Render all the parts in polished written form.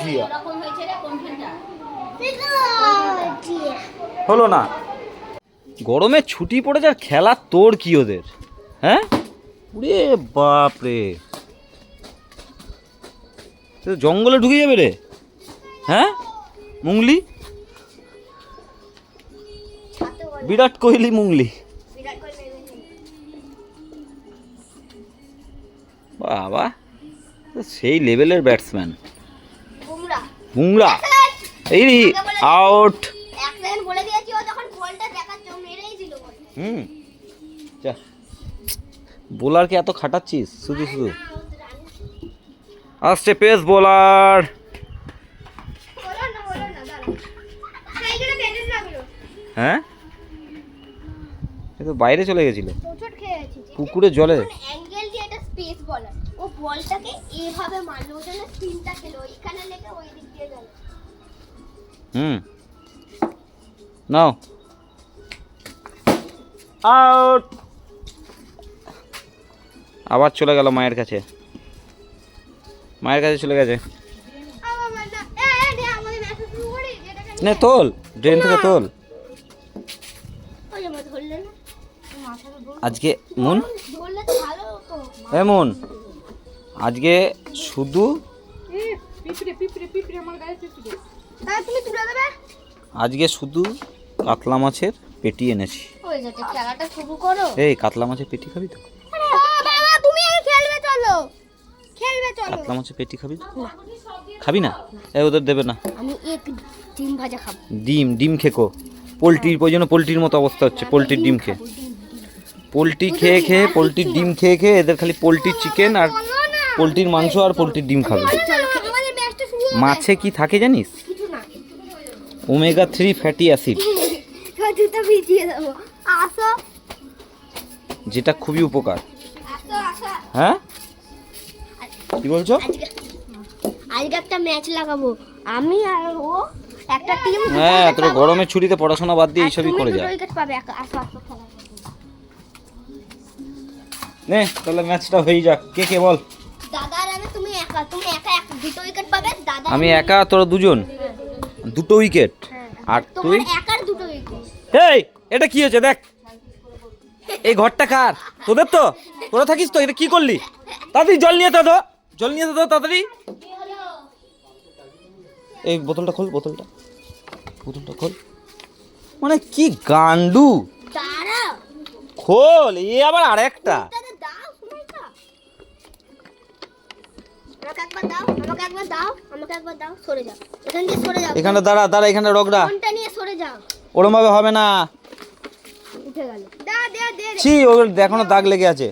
জিয়া হলো না। গরমে ছুটি পড়ে যার খেলা তোর কি ওদের, হ্যাঁ? ওরে বাপরে, জঙ্গলে ঢুকে যাবে রে, হ্যাঁ? মুংলি, বিরাট কোহলি মুংলি, বাবা সেই লেভেলের ব্যাটসম্যান। বুমরা এই আউট। বোলারকে এত খাটাচ্ছিস শুধু শুধু। আসছে পেস বোলার। হ্যাঁ তো বাইরে চলে গেছিল পুকুরে জলে। ও বলটাকে এইভাবে মারলো, ওটা না স্পিনটা খেলো, এখানে লেগে ওই দিক দিয়ে গেল। নাও আউট। আবার চলে গেল মায়ের কাছে, মায়ের কাছে চলে গেছে। নে তোল, ড্রেন থেকে তোল। আজকে মন এমন, আজকে শুধু আজকে শুধু কাতলা মাছের পেটি এনেছি। এই কাতলা মাছের পেটি খাবি তো? কাতলা মাছের পেটি খাবি তো? খাবি না? এই ওদের দেবে না। ডিম ভাজা খাবো। ডিম খেকো। পোলট্রির প্রয়োজনে পোলট্রির মতো অবস্থা হচ্ছে, পোলট্রির ডিম খেয়ে, পোলট্রি খেয়ে খেয়ে, পোলট্রির ডিম খেয়ে খেয়ে এদের খালি পোলট্রির চিকেন আর পোলট্রির মাংস আর পোলট্রির ডিম খাবে। মাছে কি থাকে জানিস? ওমেগা 3 ফ্যাটি অ্যাসিড, যেটা খুবই উপকার। হ্যাঁ কি বলছো? আজকে একটা ম্যাচ লাগাবো আমি আর ও, একটা টিম। হ্যাঁ তোর গরমের ছুটিতে পড়াশোনা বাদ দিয়ে এইসবই করে যা। নে তাহলে ম্যাচটা হয়ে যাক। কে কে বল? দাদা আর আমি। তুমি একা, তুমি একা দুটো উইকেট পাবে। দাদা আমি একা, তোরা দুজন দুটো উইকেট। আর তুই একার দুটো উইকেট। এই এটা কি হয়েছে দেখ, এই ঘরটা কার? তোদের তো? তোরা থাকিস তো? এটা কি করলি? তাড়াতাড়ি জল নিয়ে তো, জল নিয়ে তো তাড়াতাড়ি। এই বোতলটা খোল, বোতলটা খোল। মানে কি গান্ডু, খোল। এ আবার আরেকটা। এখানে দাঁড়া, এখানে রগড়া। ওরম ভাবে হবে না। ছি, ওর এখনো দাগ লেগে আছে।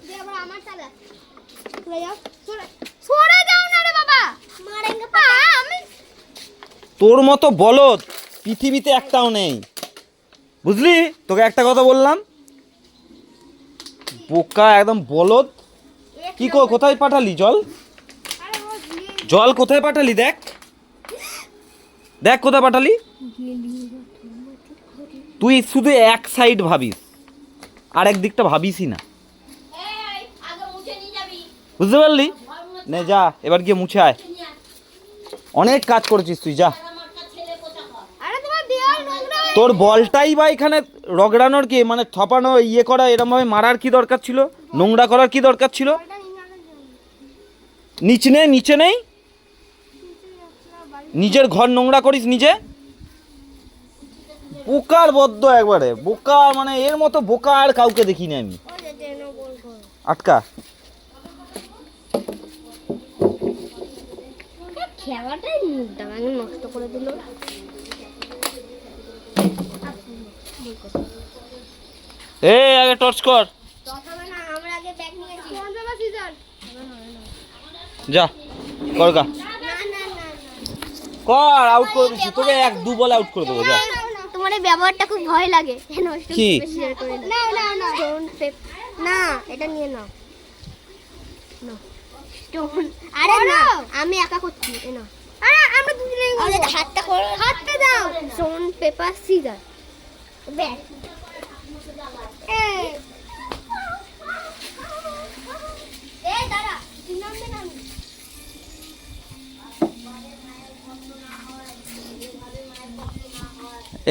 তোর মতো বলদ পৃথিবীতে একটাও নেই, বুঝলি? তোকে একটা কথা বললাম, বোকা একদম বলদ। কি কোথায় পাঠালি জল? জল কোথায় পাঠালি? দেখ কোথায় পাঠালি। তুই শুধু এক সাইড ভাবিস, আর একদিকটা ভাবিসই না, বুঝতে পারলি? নে যা, এবার গিয়ে মুছে আয়। অনেক কাজ করেছিস তুই, যা। তোর বলটাই বা এখানে রগড়ানোর কি মানে থপানো ইয়ে করা, এরকম ভাবে মারার কি দরকার ছিল? নোংরা করার কি দরকার ছিল? নিচে নেই, নিজের ঘর নোংরা করিস নিজে। বোকার বদ্ধ একবারে, বোকা মানে এর মতো বোকা আর কাউকে দেখিনি আমি। আটকা খেলাটাই নষ্ট করে দিল। এই আগে টর্চ কর, যা কর গা, কর। আউট করে দিচ্ছি তোকে, 1-2 বলে আউট করে দেবো। যা। তোমার এই ব্যবহারটা খুব ভয় লাগে। কি? না এটা নিয়ে নাও। আরে না, আমি একা করছি। না আরে আমরা দুজনেই করব। হাতটা করো, হাতটা দাও। Stone paper scissor bat. এই দাঁড়া, তিন নাম্বার নাম।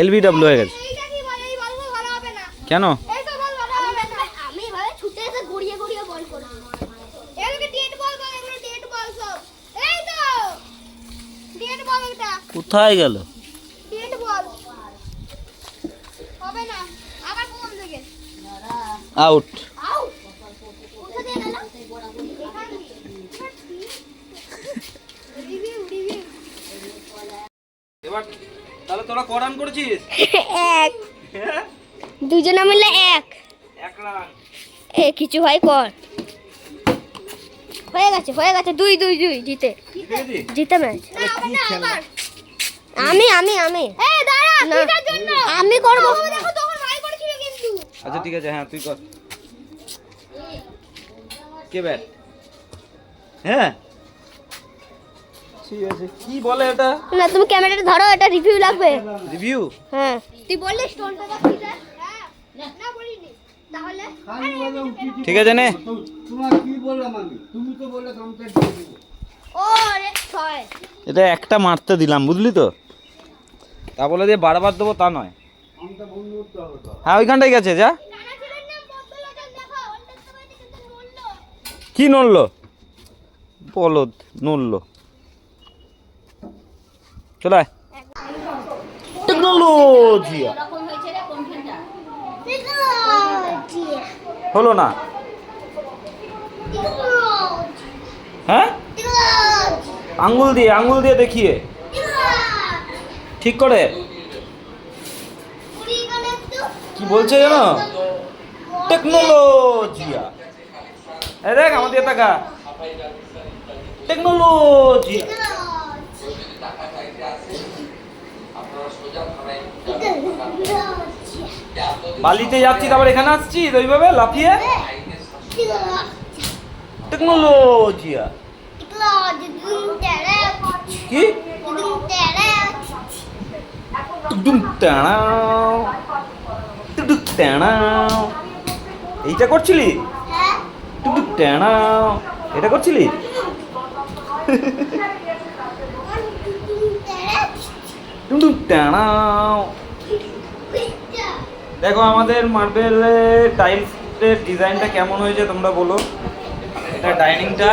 এলবিডব্লিউ হয়ে গেছে। এইটা কি বলে, এই বলবো ভালো হবে না। কেন? এই তো বল ভালো হবে না। আমি ভাবে ছুটে এসে গড়িয়ে গড়িয়ে বল করব। এগুলো ডেট বল বল, এগুলো ডেট বল সব। এই তো ডেট বল এটা। কোথায় গেল? ডেট বল। হবে না। আবার কোন দিকে? আউট। আউট। কোথা দিয়ে গেল? এখান দিয়ে। রিভিউ। এবার তাহলে তোরা ক রান করেছিস? এক। দুজনে মিলে এক। এক রান। এ কিছু হয় কর। হয়ে গেছে 2-2 জিতে। জিতে ম্যাচ। আমি এই দাঁড়া, কিসের জন্য? আমি করব। দেখো তখন ভাই করেছিল কিন্তু। আচ্ছা ঠিক আছে, হ্যাঁ তুই কর। কে ব্যাট? হ্যাঁ ঠিক আছে। কি বলে এটা? না তুমি ক্যামেরাটা ধরো, এটা রিভিউ লাগবে। রিভিউ? হ্যাঁ তুই বললি স্টোনটা দাও কিসের? হ্যাঁ না বলিনি তাহলে। ঠিক আছে নে। তোমার কি বললাম আমি? তুমি তো বললে কমপ্লিট করে দেব। ও রে 6। এটা একটা মারতে দিলাম, বুঝলি তো? তা বলে দিয়ে বারবার দেবো তা নয়। আমটা বন্ধ করতে হবে তো। হ্যাঁ ওইখানটাই গেছে, যা। কানাচিলের নাম বদলাটা দেখো, ওটা তো বাইরে কিন্তু নড়লো। কি নড়লো? বলদ নড়লো। চলে আয়। টেকনোলজি হলো না। হ্যাঁ আঙ্গুল দিয়ে দেখিয়ে ঠিক করে কি বলছে জানো? টেকনোলজিয়া। এই দেখ আমাদের টাকা টেকনোলজি। বালিতে যাচ্ছি, তারপর এখানে আসছি ওইভাবে লাফিয়ে। টেকনোলজিয়া কি? টুকটুক টানাও, টুকটুক টানাও। এইটা করছিলি? টুকটুক টানাও এটা করছিলি? টুকটুক টানাও। দেখো আমাদের মার্বেলের টাইলসের ডিজাইনটা কেমন হয়েছে তোমরা বলো। এটা ডাইনিংটা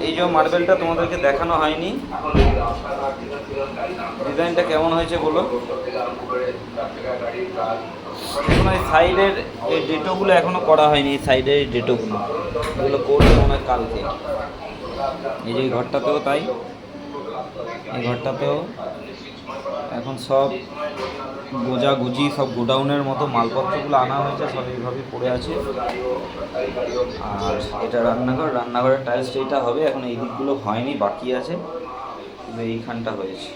এই যে মার্বেলটা তোমাদেরকে দেখানো হয়নি, ডিজাইনটা কেমন হয়েছে বলো। এখন এই সাইডের এই ডেটোগুলো এখনো করা হয়নি, এই সাইডের এই ডেটোগুলো এগুলো করবে মনে হয় কালকে। এই যে ঘরটাতেও তাই, এই ঘরটাতেও এখন সব গোজাগুজি, সব গোডাউনের মতো মালপত্রগুলো আনা হয়েছে, সব এইভাবে পড়ে আছে। আর এটা রান্নাঘরের টাইলস এইটা হবে, এখন এই দিকগুলো হয়নি, বাকি আছে, কিন্তু এইখানটা হয়েছে।